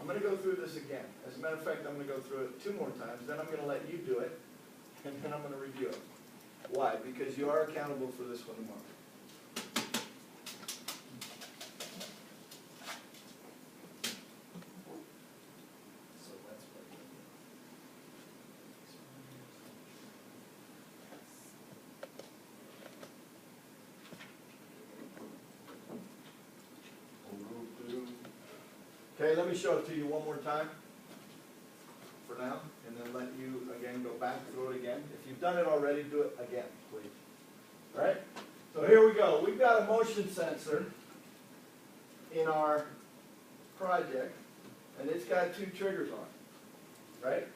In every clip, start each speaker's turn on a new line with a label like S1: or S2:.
S1: I'm going to go through this again. As a matter of fact, I'm going to go through it 2 more times, then I'm going to let you do it, and then I'm going to review it. Why? Because you are accountable for this one tomorrow.
S2: So that's what.
S1: Okay, let me show it to you one more time for now, and then let you again go back through it again. If you've done it already, do it again, please. All right? So here we go. We've got a motion sensor in our project, and it's got 2 triggers on it, right?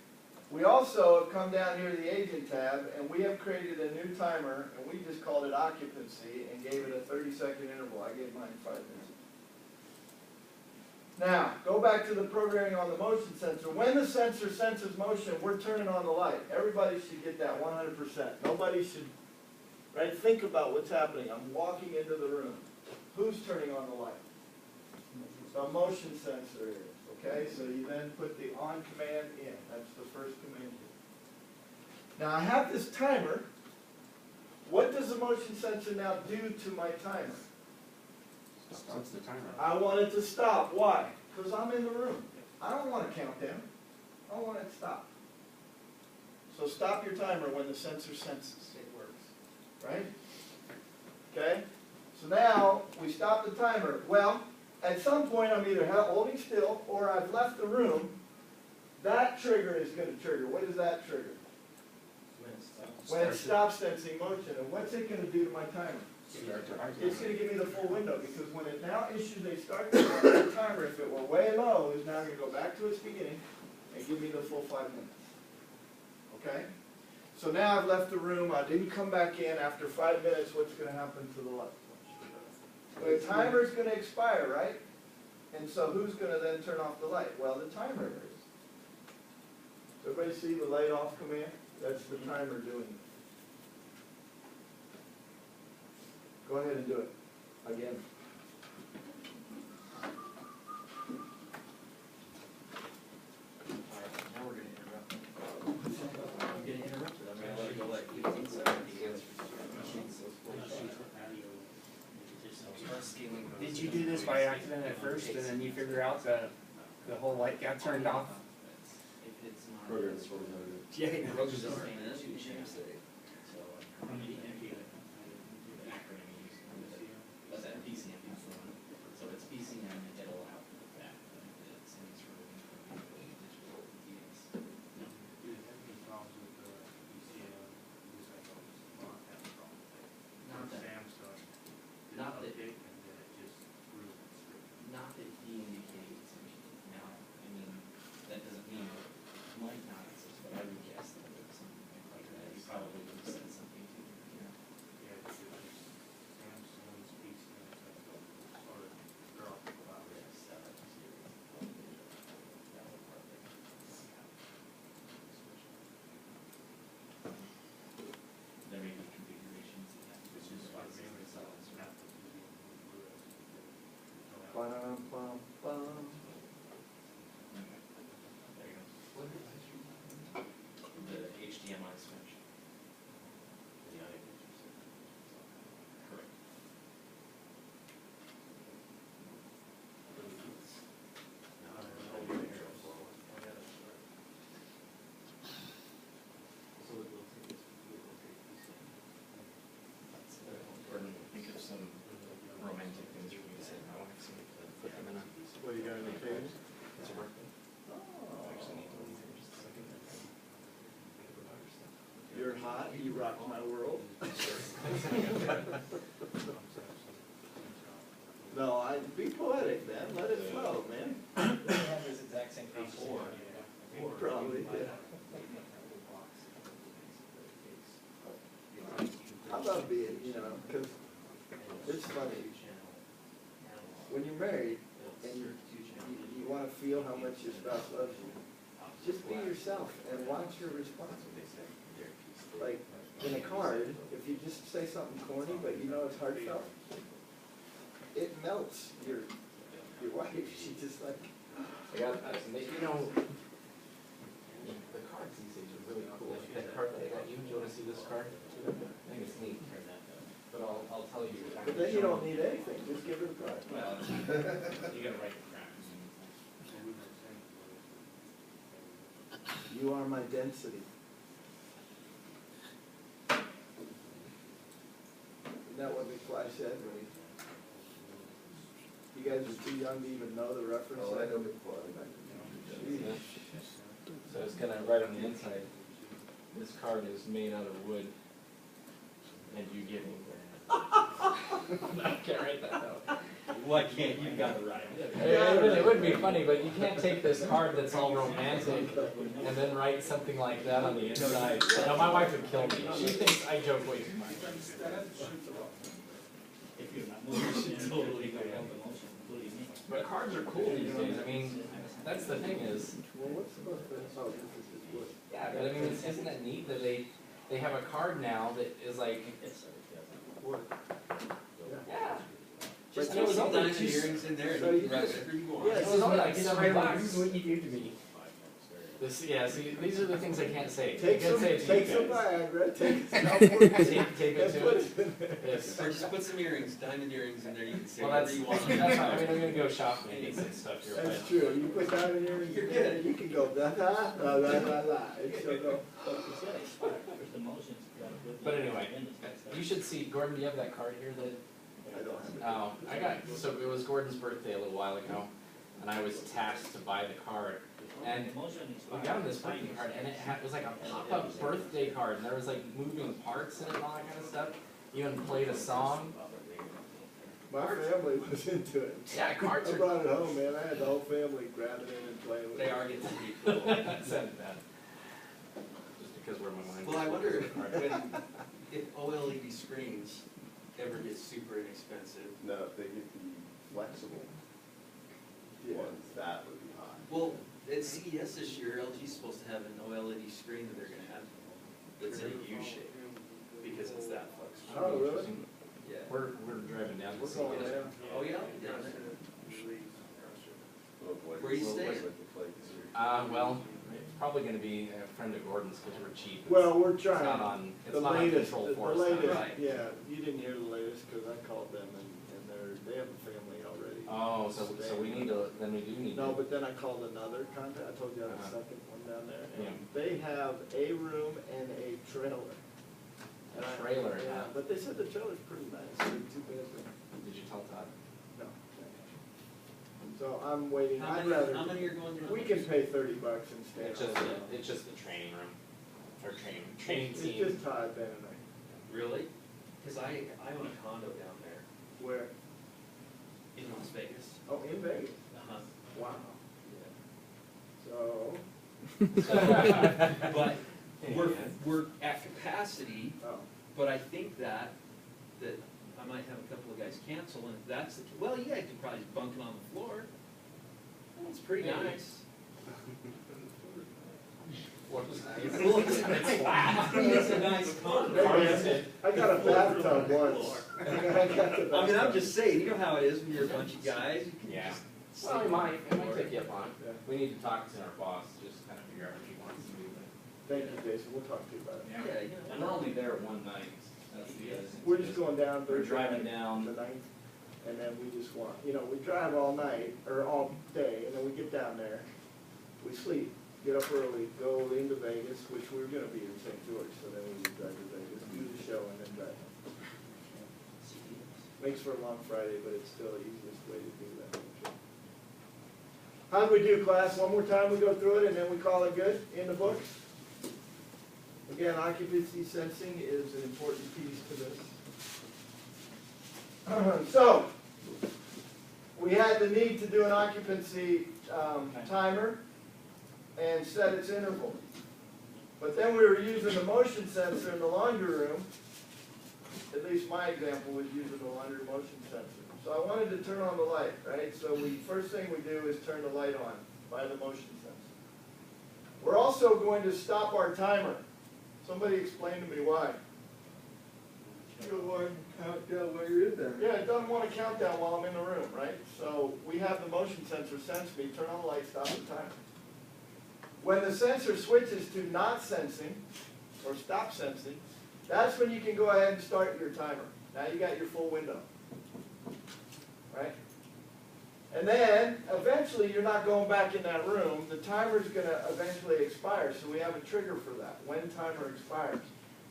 S1: We also have come down here to the agent tab, and we have created a new timer, and we just called it occupancy and gave it a 30-second interval. I gave mine 5 minutes. Now, go back to the programming on the motion sensor. When the sensor senses motion, we're turning on the light. Everybody should get that 100%. Nobody should, right? Think about what's happening. I'm walking into the room. Who's turning on the light? The motion sensor is, okay? So you then put the on command in. That's the first command here. Now I have this timer. What does the motion sensor now do to my timer?
S3: Starts the timer.
S1: I want it to stop. Why? Because I'm in the room. I don't want to count down. I want it to stop. So stop your timer when the sensor senses. It works. Right? Okay? So now we stop the timer. Well, at some point I'm either holding still or I've left the room. That trigger is going to trigger. What is that trigger? When it stops sensing motion. And what's it going to do to my timer? It's going to give me the full window, because when it now issues a start timer, if it were way low, is now going to go back to its beginning and give me the full 5 minutes. Okay? So now I've left the room. I didn't come back in. After 5 minutes, what's going to happen to the light? The timer is going to expire, right? And so who's going to then turn off the light? Well, the timer is. Does everybody see the light off command? That's the timer doing it. Go ahead and do it again.
S2: Alright, now we're gonna interrupt. I'm getting interrupted. I'm gonna let it go like 15 seconds.
S3: Did you do this by accident at first, and then you figure out that the whole light got turned off?
S2: If it's not.
S3: Yeah.
S2: Roger's just saying that you should say. So, what's that? PCM. So it's PCM and it'll out that. It stands for digital DX. Not that he indicates. Now, I mean, that doesn't mean it might not exist, but I would guess that it's something like that. You probably would have said something to, you know. There may be configurations in that, which is why it's
S1: Bum, bum, bum.
S2: There you go. The HDMI switch. The audio pictures. Correct. Gordon, think of some romantic things for me to say. My wife's going to put them in a.
S1: What, you got any case?
S2: It's a birthday.
S1: Oh.
S2: I actually need to leave here just a second.
S1: You're hot. You rock my world. No, be poetic, man. Let it flow, man.
S2: We have this exact same thing before.
S1: Probably, yeah. I love being, because it's funny. When you're married and you want to feel how much your spouse loves you, just be yourself and watch your response. Like in a card, if you just say something corny but you know it's heartfelt, it melts your wife. She's just like,
S3: I got, you know, the cards these days are really cool. Like that card that I got you, do you wanna see this card? I think it's neat. But I'll tell you.
S1: But then you don't need anything, just give it a try.
S2: Well, you gotta write the crap.
S1: You are my density. Isn't that what McFly said when he? You guys are too young to even know the reference.
S4: Oh, I know McFly.
S1: Jeez.
S3: So it's gonna write on the inside, this card is made out of wood, and you give me. I can't write that down.
S2: Why can't you got it right?
S3: It would be funny, but you can't take this card that's all romantic and then write something like that on the inside. No, my wife would kill me. She thinks I joke way too much.
S2: If you're not moving, you should totally go help the motion, including me.
S3: But cards are cool these days. I mean, that's the thing is,
S1: Well, what's the most, oh, this is just wood.
S3: yeah, but I mean, isn't that neat that they have a card now that is like,
S1: Wood.
S3: yeah.
S2: Just
S3: And it
S2: throw
S3: was
S2: some
S3: only
S2: diamond
S3: two-
S2: earrings in there
S1: So
S2: and
S1: you
S2: you can write
S1: just-
S2: whatever you want.
S1: Yes.
S3: It was only like
S5: This is
S3: $7.
S5: what you do to me.
S3: This, yeah, see, these are the things I can't say. I
S1: Take
S3: can't
S1: some,
S3: say it to
S1: take
S3: you
S1: some
S3: guys.
S1: Viagra, take some.
S3: Tape it
S1: and
S3: to
S1: put
S3: it.
S1: in there.
S3: Yes.
S2: Or just put some earrings, diamond earrings in there, you can say
S3: Well,
S2: whatever
S3: that's,
S2: you want.
S3: that's fine. I mean, I'm gonna go shopping and get some stuff here.
S1: That's
S3: but-
S1: true, you put diamond earrings
S2: You're
S1: in there,
S2: good.
S1: you can go da da, la la la la, it's so go.
S3: But anyway, you should see, Gordon, do you have that card here that,
S1: I don't have it.
S3: oh, I got, so it was Gordon's birthday a little while ago, and I was tasked to buy the card. And we got him this birthday card, and it was like a pop-up birthday card, and there was like moving parts in it and all that kind of stuff. Even played a song.
S1: My family was into it.
S3: Yeah,
S1: I
S3: cards are.
S1: brought it home, man, I had the whole family grabbing it and playing with it.
S2: They are getting to be cool.
S3: Said that. Just because where my mind.
S2: Well, I
S3: was.
S2: wonder when, if OLED screens ever get super inexpensive.
S4: No, if they get the flexible
S1: Yeah.
S4: ones, that would be high.
S2: Well, at CES this year, LG's supposed to have an OLED screen that they're gonna have that's in a U shape, because it's that flexible.
S1: Oh, really?
S2: Yeah.
S3: We're driving down to
S1: We're going
S3: CES.
S1: there.
S2: Oh, yeah? Down there.
S4: Look like-
S2: Where you
S4: look
S2: staying?
S4: like the flakes here.
S3: Well, it's probably gonna be a friend of Gordon's because we're cheap.
S1: Well, we're
S3: It's not
S1: trying,
S3: on, it's
S1: the
S3: not on
S1: latest,
S3: control
S1: the
S3: force.
S1: latest,
S2: Right.
S1: yeah, you didn't hear the latest, cause I called them and they have a family already.
S3: Oh, so we need to, then we do need to.
S1: No, but then I called another contact, I told you I had a
S3: Uh-huh.
S1: second one down there,
S3: Yeah.
S1: and they have a room and a trailer. And I-
S3: Trailer,
S1: Yeah,
S3: huh?
S1: but they said the trailer's pretty nice, it's too bad,
S3: Did you tell Todd?
S1: no. So I'm waiting,
S2: How
S1: I'd
S2: many,
S1: rather,
S2: how many are going to?
S1: we can pay $30 and stay.
S3: It's just, it's just the training room, or training
S1: It's
S3: team.
S1: just Todd, Ben and I.
S2: Really? Cause I own a condo down there
S1: Where?
S2: in Las Vegas.
S1: Oh, in Vegas,
S2: Uh-huh.
S1: wow.
S2: Yeah.
S1: So,
S2: But we're at capacity,
S1: oh,
S2: but I think that I might have a couple of guys cancel, and if that's the, well, yeah, I could probably just bunk it on the floor. It's pretty
S3: Maybe.
S2: nice.
S3: What was that?
S2: It's a nice condo.
S1: hey man, I got a bathtub once. I got the
S2: I mean, I'm
S1: bathtub.
S2: just saying, you know how it is when you're a bunch of guys, you can
S3: Yeah.
S2: just.
S3: Well,
S2: sleep
S3: it might
S2: on the floor.
S3: take you up on it.
S1: Yeah.
S3: We need to talk to our boss, just kind of figure out what he wants to do.
S1: Thank you, Jason, we'll talk to you about it.
S2: Yeah, you know.
S3: And we're only there one night, that's the other thing.
S1: We're just going down
S3: We're
S1: Thursday
S3: driving
S1: night,
S3: down.
S1: the ninth, and then we just want, you know, we drive all night, or all day, and then we get down there, we sleep, get up early, go into Vegas, which we're gonna be in St. George, so then we would drive to Vegas, do the show, and then drive home. Makes for a long Friday, but it's still the easiest way to do that. How'd we do, class? One more time, we go through it, and then we call it good in the books? Again, occupancy sensing is an important piece to this. So, we had the need to do an occupancy timer and set its interval. But then we were using the motion sensor in the laundry room. At least my example was using the laundry motion sensor. So I wanted to turn on the light, right? So first thing we do is turn the light on by the motion sensor. We're also going to stop our timer. Somebody explain to me why.
S5: You don't want to count down while you're in there.
S1: Yeah, it doesn't want to count down while I'm in the room, right? So we have the motion sensor sense me, turn on the light, stop the timer. When the sensor switches to not sensing, or stop sensing, that's when you can go ahead and start your timer. Now you got your full window, right? And then, eventually, you're not going back in that room. The timer's gonna eventually expire, so we have a trigger for that, when timer expires.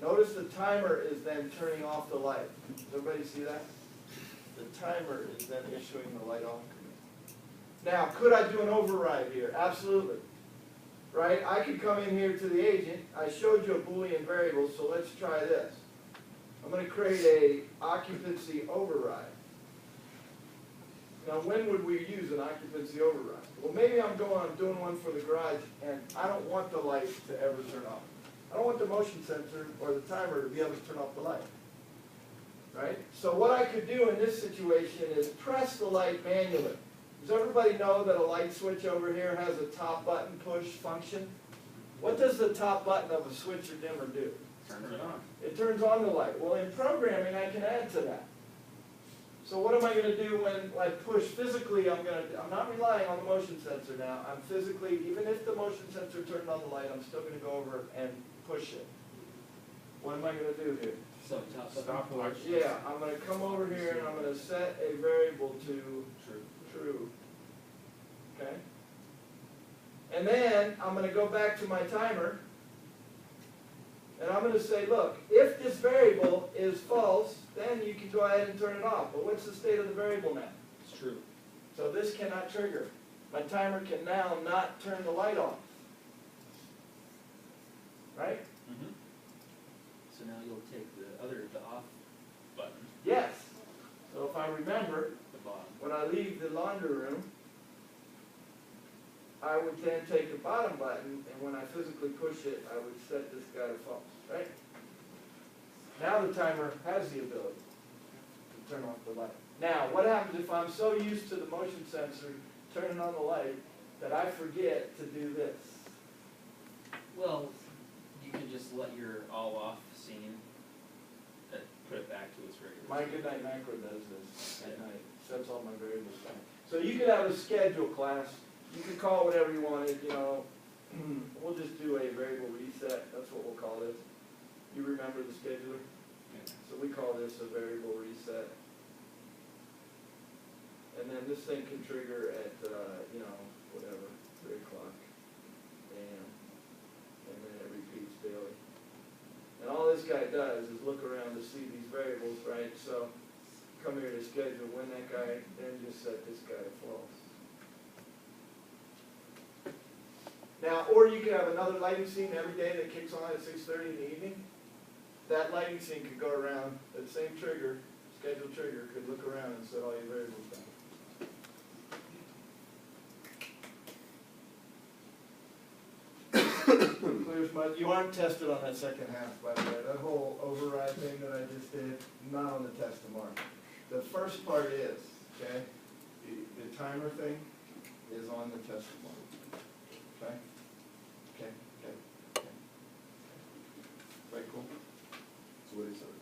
S1: Notice the timer is then turning off the light. Does everybody see that? The timer is then issuing the light off command. Now, could I do an override here? Absolutely. Right? I could come in here to the agent. I showed you a Boolean variable, so let's try this. I'm going to create a occupancy override. Now, when would we use an occupancy override? Well, maybe I'm doing one for the garage, and I don't want the light to ever turn off. I don't want the motion sensor or the timer to be able to turn off the light. Right? So what I could do in this situation is press the light manually. Does everybody know that a light switch over here has a top button push function? What does the top button of a switch or dimmer do?
S2: Turn it on.
S1: It turns on the light. Well, in programming, I can add to that. So what am I going to do when I push physically? I'm not relying on the motion sensor now. I'm physically, even if the motion sensor turned on the light, I'm still going to go over and push it. What am I going to do here?
S2: So, stop watch.
S1: Yeah, I'm going to come over here and I'm going to set a variable to
S2: True.
S1: true. Okay? And then I'm going to go back to my timer. And I'm going to say, look, if this variable is false, then you can go ahead and turn it off. But what's the state of the variable now?
S2: It's true.
S1: So this cannot trigger. My timer can now not turn the light off. Right?
S2: Mm-hmm. So now you'll take the off button,
S1: Yes. So if I remember,
S2: the bottom.
S1: when I leave the laundry room, I would then take the bottom button, and when I physically push it, I would set this guy to false, right? Now the timer has the ability to turn off the light. Now, what happens if I'm so used to the motion sensor turning on the light that I forget to do this?
S2: Well, you can just let your all off scene, put it back to its regular.
S1: My Goodnight Macro does this at night, sets all my variables back. So you could have a schedule class, you could call it whatever you wanted, you know, we'll just do a variable reset, that's what we'll call this. You remember the scheduler?
S2: Yeah.
S1: So we call this a variable reset. And then this thing can trigger at, you know, whatever, 3 o'clock a.m. And then it repeats daily. And all this guy does is look around to see these variables, right? So come here to schedule when that guy, then just set this guy to false. Now, or you could have another lighting scene every day that kicks on at 6:30 in the evening. That lighting scene could go around, that same trigger, scheduled trigger, could look around and set all your variables down. Clear as mud. You aren't tested on that second half, by the way. That whole override thing that I just did, not on the test tomorrow. The first part is, okay? The timer thing is on the test tomorrow. Okay? Okay, okay, okay. Right, cool?
S4: So what is it?